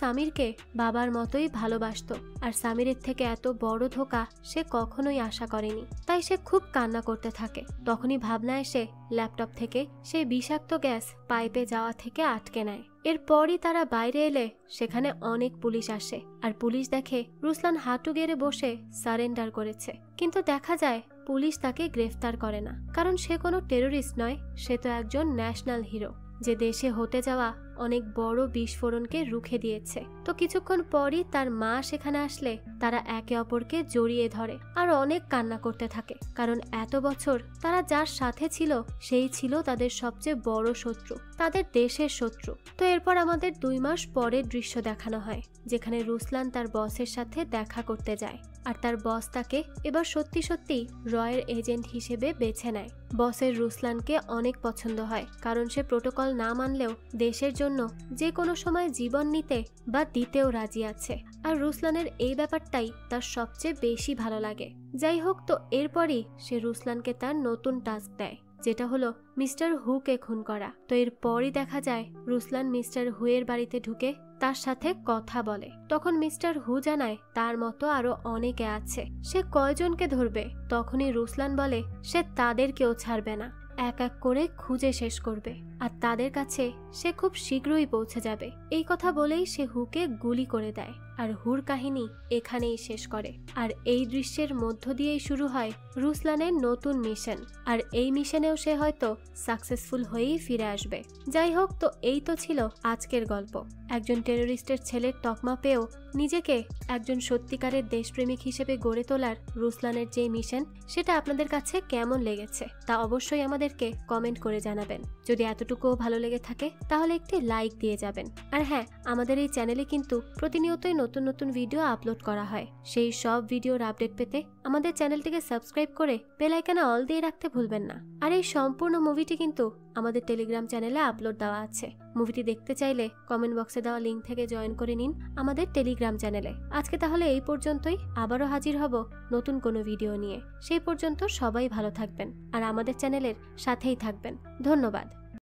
A: সামিরকে বাবার মতোই ভালোবাসতো আর সামিরের থেকে এত বড় ধোঁকা সে কখনোই আশা করেনি। তাই সে খুব কান্না করতে থাকে। তখনই ভাবনা এসে ল্যাপটপ থেকে সেই বিষাক্ত গ্যাস পাইপে যাওয়া থেকে আটকে নেয়। এরপরই তারা বাইরে এলে সেখানে অনেক পুলিশ আসে আর পুলিশ দেখে রুসলান হাঁটু গেড়ে বসে সারেন্ডার করেছে, কিন্তু দেখা যায় পুলিশ তাকে গ্রেফতার করে না, কারণ সে কোনো টেরোরিস্ট নয়, সে তো একজন ন্যাশনাল হিরো, যে দেশে হতে যাওয়া অনেক বড় বিস্ফোরণকে রুখে দিয়েছে। তো কিছুক্ষণ পরই তার মা সেখানে আসলে তারা একে অপরকে জড়িয়ে ধরে আর অনেক কান্না করতে থাকে, কারণ এত বছর তারা যার সাথে ছিল সেই ছিল তাদের সবচেয়ে বড় শত্রু, তাদের দেশের শত্রু। তো এরপর আমাদের 2 মাস পরের দৃশ্য দেখানো হয়, যেখানে রুসলান তার বসের সাথে দেখা করতে যায় আর তার বস তাকে এবার সত্যি সত্যি রয়ের এজেন্ট হিসেবে বেছে নেয়। বসের রুসলানকে অনেক পছন্দ হয়, কারণ সে প্রোটোকল না মানলেও দেশের জন্য যে কোনো সময় জীবন নিতে বা দিতেও রাজি আছে। আর রুসলানের এই ব্যাপারটাই তার সবচেয়ে বেশি ভালো লাগে। যাই হোক, তো এরপরই সে রুসলানকে তার নতুন টাস্ক দেয়, যেটা হলো মিস্টার হুকে খুন করা। তো এরপরই দেখা যায় রুসলান মিস্টার হুয়ের বাড়িতে ঢুকে তার সাথে কথা বলে। তখন মিস্টার হু জানায় তার মতো আরো অনেকে আছে, সে কয়জনকে ধরবে? তখনই রুসলান বলে সে তাদেরকেও ছাড়বে না। এক এক করে খুঁজে শেষ করবে আর তাদের কাছে সে খুব শীঘ্রই পৌঁছে যাবে। এই কথা বলেই সে হুকে গুলি করে দেয় আর হুর কাহিনী এখানেই শেষ করে। আর এই দৃশ্যের মধ্য দিয়েই শুরু হয় রুসলানের নতুন মিশন। আর এই মিশনেও সে হয়তো সাকসেসফুল হয়েই ফিরে আসবে। যাই হোক, তো এই তো ছিল আজকের গল্প। একজন টেররিস্টের ছেলের তকমা পেয়েও নিজেকে একজন সত্যিকারের দেশপ্রেমিক হিসেবে গড়ে তোলার রুসলানের যে মিশন, সেটা আপনাদের কাছে কেমন লেগেছে তা অবশ্যই আমাদেরকে কমেন্ট করে জানাবেন। যদি এতটুকুও ভালো লেগে থাকে তাহলে একটি লাইক দিয়ে যাবেন। আর হ্যাঁ, আমাদের এই চ্যানেলে কিন্তু প্রতিনিয়তই নতুন নতুন ভিডিও আপলোড করা হয়। সেই সব ভিডিওর আপডেট পেতে আমাদের চ্যানেলটিকে সাবস্ক্রাইব করে বেল আইকনে অল দিয়ে রাখতে ভুলবেন না। আর এই সম্পূর্ণ মুভিটি কিন্তু আমাদের টেলিগ্রাম চ্যানেলে আপলোড দেওয়া আছে। মুভিটি দেখতে চাইলে কমেন্ট বক্সে দেওয়া লিঙ্ক থেকে জয়েন করে নিন আমাদের টেলিগ্রাম চ্যানেলে। আজকে তাহলে এই পর্যন্তই, আবারও হাজির হব নতুন কোনো ভিডিও নিয়ে। সেই পর্যন্ত সবাই ভালো থাকবেন আর আমাদের চ্যানেলের সাথেই থাকবেন। ধন্যবাদ।